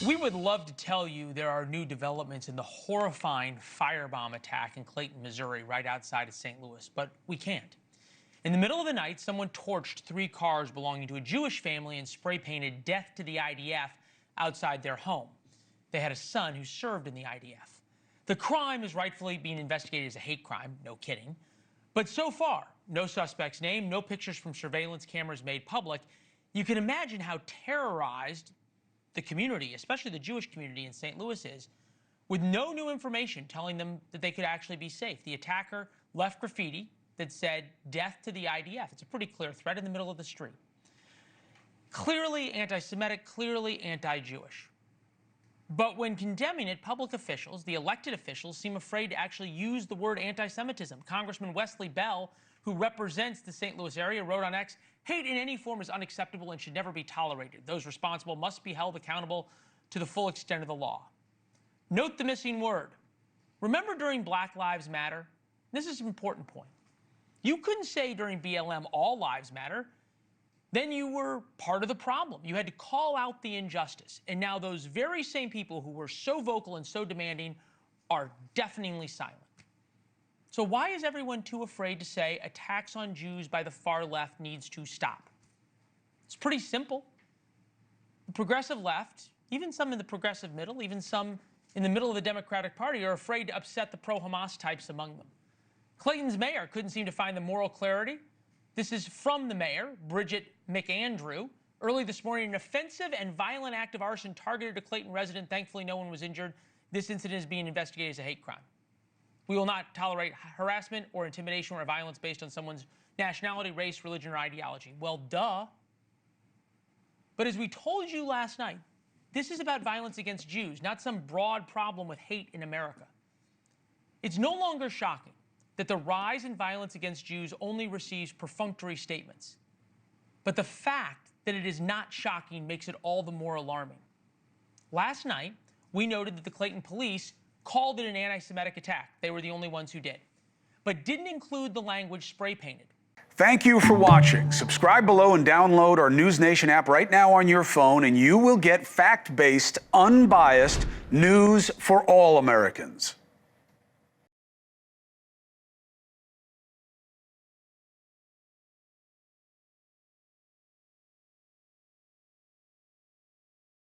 We would love to tell you there are new developments in the horrifying firebomb attack in Clayton, Missouri, right outside of St. Louis, but we can't. In the middle of the night, someone torched 3 cars belonging to a Jewish family and spray-painted "Death to the IDF" outside their home. They had a son who served in the IDF. The crime is rightfully being investigated as a hate crime, no kidding. But so far, no suspect's name, no pictures from surveillance cameras made public. You can imagine how terrorized the community, especially the Jewish community in St. Louis, is, with no new information telling them that they could actually be safe. The attacker left graffiti that said "Death to the IDF." It's a pretty clear threat in the middle of the street. Clearly anti-Semitic, clearly anti-Jewish. But when condemning it, public officials, the elected officials, seem afraid to actually use the word anti-Semitism. Congressman Wesley Bell, who represents the St. Louis area, wrote on X, "Hate in any form is unacceptable and should never be tolerated. Those responsible must be held accountable to the full extent of the law." Note the missing word. Remember during Black Lives Matter? This is an important point. You couldn't say during BLM all lives matter. Then you were part of the problem. You had to call out the injustice. And now those very same people who were so vocal and so demanding are deafeningly silent. So why is everyone too afraid to say attacks on Jews by the far left needs to stop? It's pretty simple. The progressive left, even some in the progressive middle, even some in the middle of the Democratic Party, are afraid to upset the pro-Hamas types among them. Clayton's mayor couldn't seem to find the moral clarity. This is from the mayor, Bridget McAndrew. Early this morning, an offensive and violent act of arson targeted a Clayton resident. Thankfully, no one was injured. This incident is being investigated as a hate crime. We will not tolerate harassment or intimidation or violence based on someone's nationality, race, religion, or ideology. Well, duh. But as we told you last night, this is about violence against Jews, not some broad problem with hate in America. It's no longer shocking that the rise in violence against Jews only receives perfunctory statements. But the fact that it is not shocking makes it all the more alarming. Last night, we noted that the Clayton police called it an anti-Semitic attack. They were the only ones who did, but didn't include the language spray-painted. Thank you for watching. Subscribe below and download our NewsNation app right now on your phone, and you will get fact-based, unbiased news for all Americans.